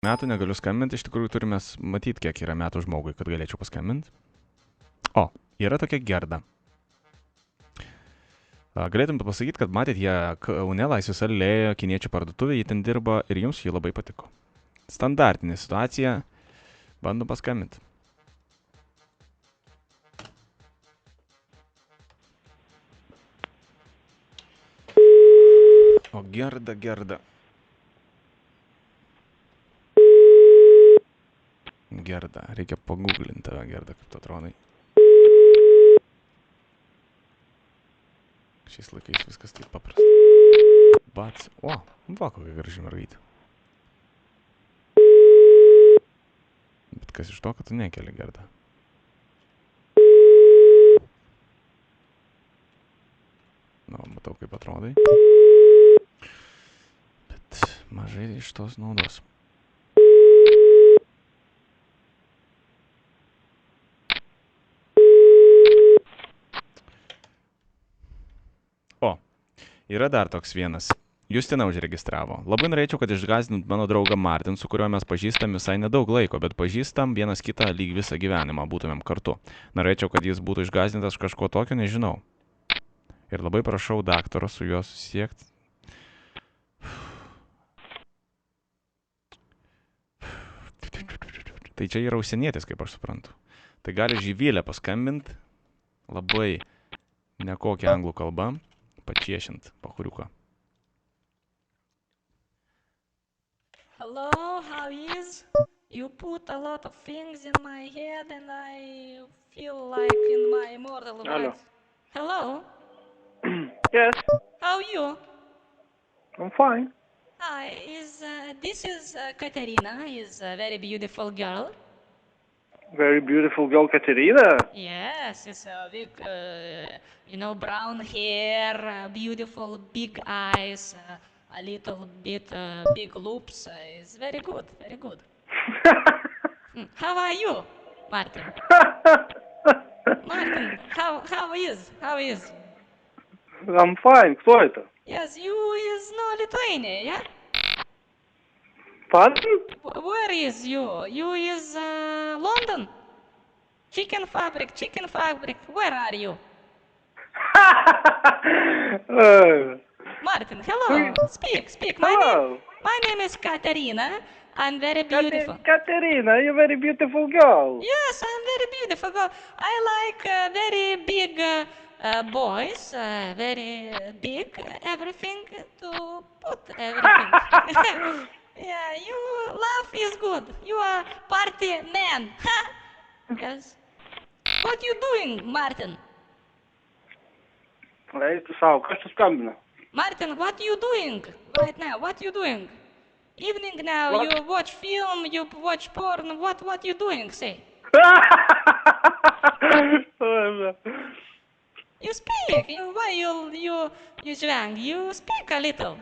metų negaliu skambinti, iš tikrųjų turime matyti, kiek yra metų žmogui, kad galėčiau paskambinti. O, yra tokia Gerda. Galėtum pasakyti, kad matėt ją Kaune Laisvės alėjoje, kiniečių parduotuvėje, ji ten dirba ir jums ji labai patiko. Standartinė situacija, bandom paskambinti. O Gerda. Gerda, reikia paguglinti tave, Gerda, kaip tu atrodai. Šiais laikais viskas taip paprasta. Bats. O, va, kokia graži mergaitė. Bet kas iš to, kad tu nekeli, Gerda? Nu, matau, kaip atrodai. Bet mažai iš tos naudos. O, yra dar toks vienas. Justina užregistravo. Labai norėčiau, kad išgąsdint mano draugą Martin, su kuriuo mes pažįstam visai nedaug laiko, bet pažįstam vienas kitą lyg visą gyvenimą, būtumėm kartu. Norėčiau, kad jis būtų išgąsdintas kažko tokio, nežinau. Ir labai prašau daktaro su juo susiekti. Tai čia yra užsienietis, kaip aš suprantu. Tai gali Živilę paskambinti, labai nekokią anglų kalbą, pačiešint pachuriuką. Hello, how is? You put a lot of things in my head and I feel like in my mortal Hello. Hello, Yes, how are you? I'm fine. Hi, this is Katerina, is a very beautiful girl. Very beautiful girl, Katerina. Yes, it's a big, brown hair, beautiful big eyes, a little bit big loops. It's very good, very good. How are you, Martin? Martin, how is? I'm fine. Кто это? Yes, you is no Lithuania, yeah? Pardon? Where is you? You is London? Chicken fabric. Where are you? Martin, hello. Speak. Hello. My name is Katerina. I'm very beautiful. Katerina, you're a very beautiful girl. Yes, I'm very beautiful girl. I like very big boys, very big everything to put everything. Yeah, you laugh is good. You are party man. Yes. What you doing, Martin? Eiti savo, kas čia skambina? Martin, what you doing right now? What you doing? Evening now, What? you watch film, you watch porn. What you doing, say? You speak. Why you drunk? You speak a little.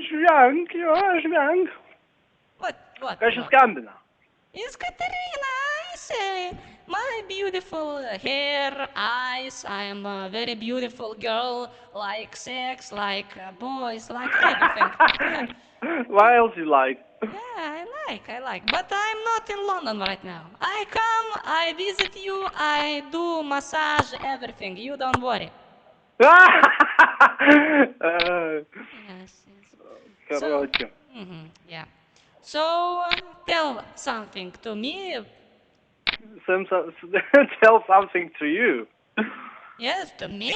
Žvenk. What? Kas čia skambina? It's Katerina, I say. My beautiful hair, eyes. I am a very beautiful girl. Like sex, like boys, like everything. What else you like? Yeah, I like. But I'm not in London right now. I come, I visit you, I do massage, everything. You don't worry. Yes. Короче. Yeah. So, tell something to me. Tell something to you. Yes, to me.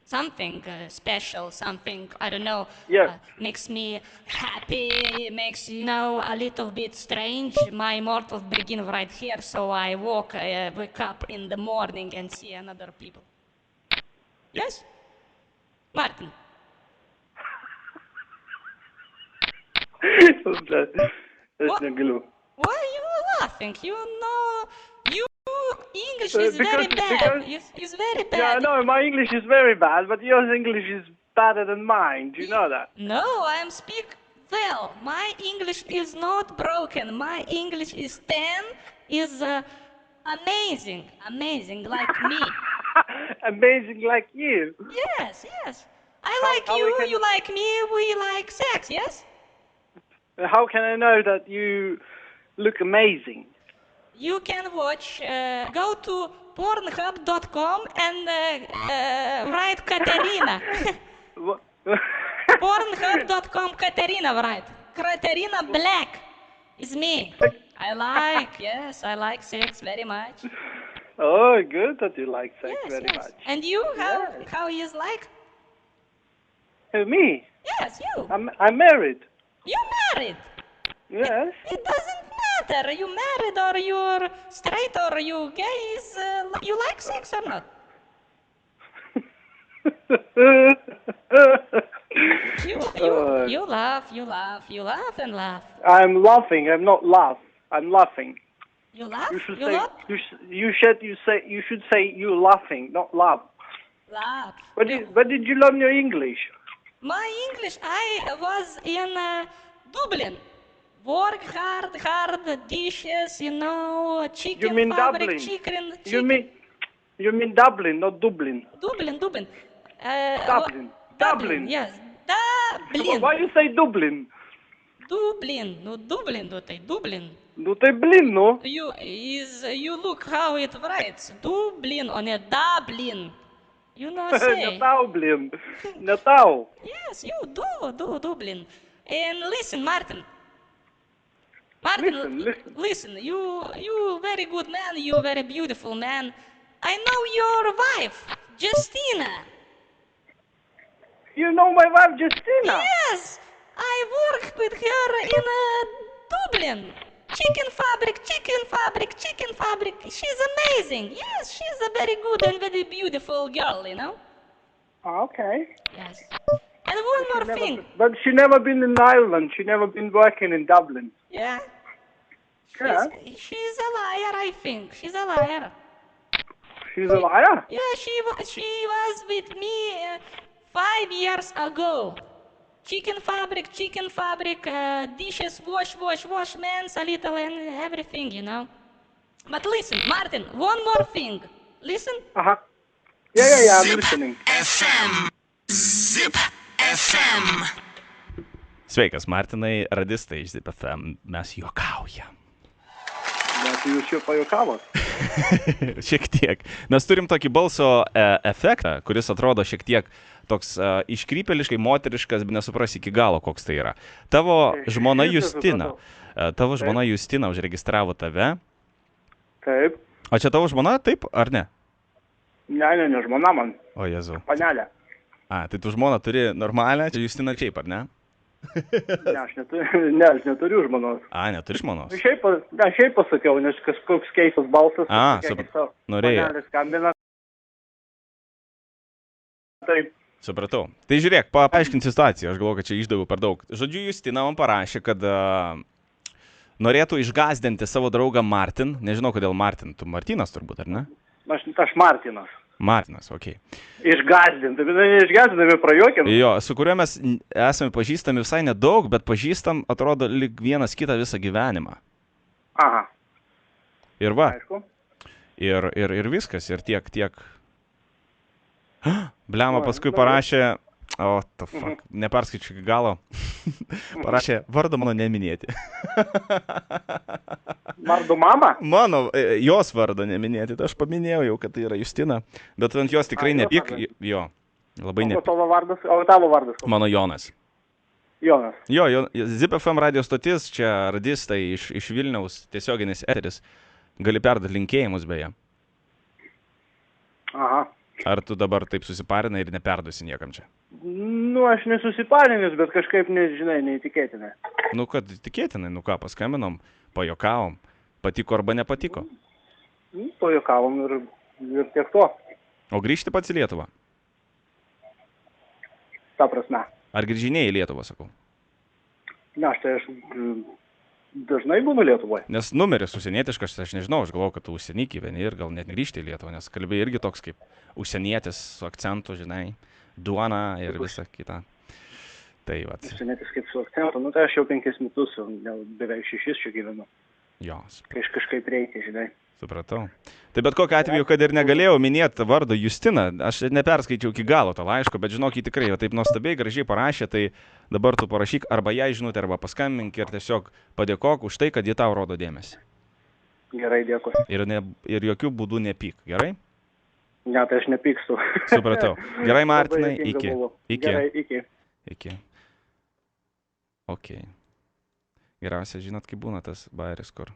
Something special, something, I don't know, Yeah. makes me happy, makes, a little bit strange. My mortals begin right here, so I wake up in the morning and see another people. Yes? Martin. Aš negaliu. Why are you laughing? English is very bad. It's very bad. Yeah, I know, my English is very bad, but your English is better than mine. Do you know that? No, I am speak well. My English is not broken. My English is 10, is amazing, like me. Amazing like you. Yes. I like how you, we can- you like me, we like sex, yes? How can I know that you look amazing? You can watch, go to pornhub.com and write Katerina. What? Pornhub.com Katerina write. Katerina Black is me. I like sex very much. Oh, good that you like sex Yes, very yes. much. And you, how is like? Me? Yes, you. I'm married. You married. Yes. It doesn't matter. You married or you're straight or you gay. You like sex or not? You laugh and laugh. I'm laughing. I'm not laugh. I'm laughing. You laugh? You should You say laugh? you should say you laughing, not laugh. Laugh. Where did you learn your English? My English, I was in Dublin. Work hard, dishes, chicken You mean fabric, Dublin? chicken. You mean Dublin, not Dublin. Dublin. Dublin. Dublin, yes. Dublin. Why you say Dublin? Dublin. No, Dublin, Dublin. Ну ты блин, ну. You look how it writes. Dublin on a Dublin. You know Не say. тау, блин. Не тау. Yes, you do Dublin. And listen, Martin. Martin, Listen. you very good man, you very beautiful man. I know your wife, Justina. You know my wife Justina? Yes, I work with her in Dublin. Chicken fabric. She's amazing. Yes, she's a very good and very beautiful girl, Okay. Yes. And one more thing. But she never been in Ireland. She never been working in Dublin. Yeah. Yeah. She's a liar, I think. She's a liar. She's a liar? Yeah, she was with me 5 years ago. Chicken fabric, dishes, wash, men's a little and everything, But listen, Martin, one more thing. Listen. Uh-huh. Yeah, I'm listening. Zip FM. Sveikas, Martinai, radistai iš Zip FM, mes juokaujam. Bet jūs čia pajuokavot. Šiek tiek. Mes turim tokį balso efektą, kuris atrodo šiek tiek toks iškrypeliškai moteriškas, bet nesuprasi iki galo, koks tai yra. Tavo žmona Justina užregistravo tave. Taip. O čia tavo žmona, taip ar ne? Ne, žmona man. O Jėzau. Panelė. Tai tu žmoną turi normalią, čia Justina šiaip, ar ne? Ne, aš neturiu žmonos. Neturi žmonos. Šiaip pasakiau, nes kažkoks keistas balsas. Norėjai. Panelė skambina. Taip. Supratau. Tai žiūrėk, paaiškinti situaciją, aš galvoju, kad čia išdaviau per daug. Žodžiu, Justina man parašė, kad norėtų išgąsdinti savo draugą Martin. Nežinau, kodėl Martin. Tu Martinas turbūt, ar ne? Aš Martinas. Martinas, okei. Išgąsdinami prajuokiam. Jo, su kuriuo mes esame pažįstami visai nedaug, bet pažįstam, atrodo, lyg vienas kitą visą gyvenimą. Aha. Ir va. Aišku. Ir viskas, ir tiek. Bliama paskui parašė, neperskaičiu iki galo, parašė, vardo mano neminėti. Vardo mama? Jos vardo neminėti, tai aš paminėjau jau, kad tai yra Justina, bet ant jos tikrai nepyk, jo, labai nepyk. O tavo vardas? Mano Jonas. Jonas. Jo, Zip FM radio stotis, čia radistai iš Vilniaus, tiesioginis eteris, gali perduoti linkėjimus beje. Aha. Ar tu dabar taip susiparinai ir neperduosi niekam čia? Aš nesusiparinęs, bet kažkaip, neįtikėtinai. Kad tikėtinai, ką, paskambinom, pajuokavom, patiko arba nepatiko? Pajuokavom ir tiek to. O grįžti pats į Lietuvą? Ta prasme. Ar grįžinėjai į Lietuvą, sakau? Ne, aš dažnai būnu Lietuvoje. Nes numeris užsienietiškas, aš nežinau, aš galvoju, kad tu užsienį gyveni ir gal net negrįžti į Lietuvą, nes kalbėjai irgi toks kaip užsienietis su akcentu, duona ir visa kita. Tai vat. Užsienietis kaip su akcentu, tai aš jau 5 metus, beveik 6 čia gyvenu. Jo. Kažkaip reikia, Supratau. Tai bet kokiu atveju, kad ir negalėjau minėti vardo Justina, aš neperskaičiau iki galo to laiško, bet žinok, jį tikrai taip nuostabiai, gražiai parašė, tai dabar tu parašyk arba jai žinutę, arba paskambink ir tiesiog padėkok už tai, kad ji tau rodo dėmesį. Gerai, dėkui. Ir jokių būdų nepyk, gerai? Ne, tai aš nepykstu. Supratau. Gerai, Martinai, Labai dėkinga iki. buvau. Iki. Gerai, iki. Iki. Ok. Geriausia, žinot, kaip būna tas bairis, kur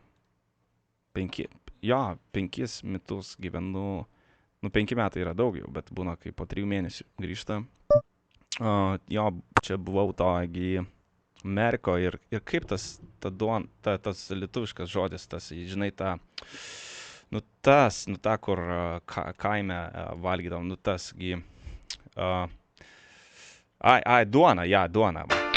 5 metus gyvenu, 5 metai yra daug jau, bet būna, kai po 3 mėnesių grįžta. Čia buvau togi Merko ir kaip tas lietuviškas žodis, tas, žinai, ta, kur kaime valgydavom, tasgi, duona, duona.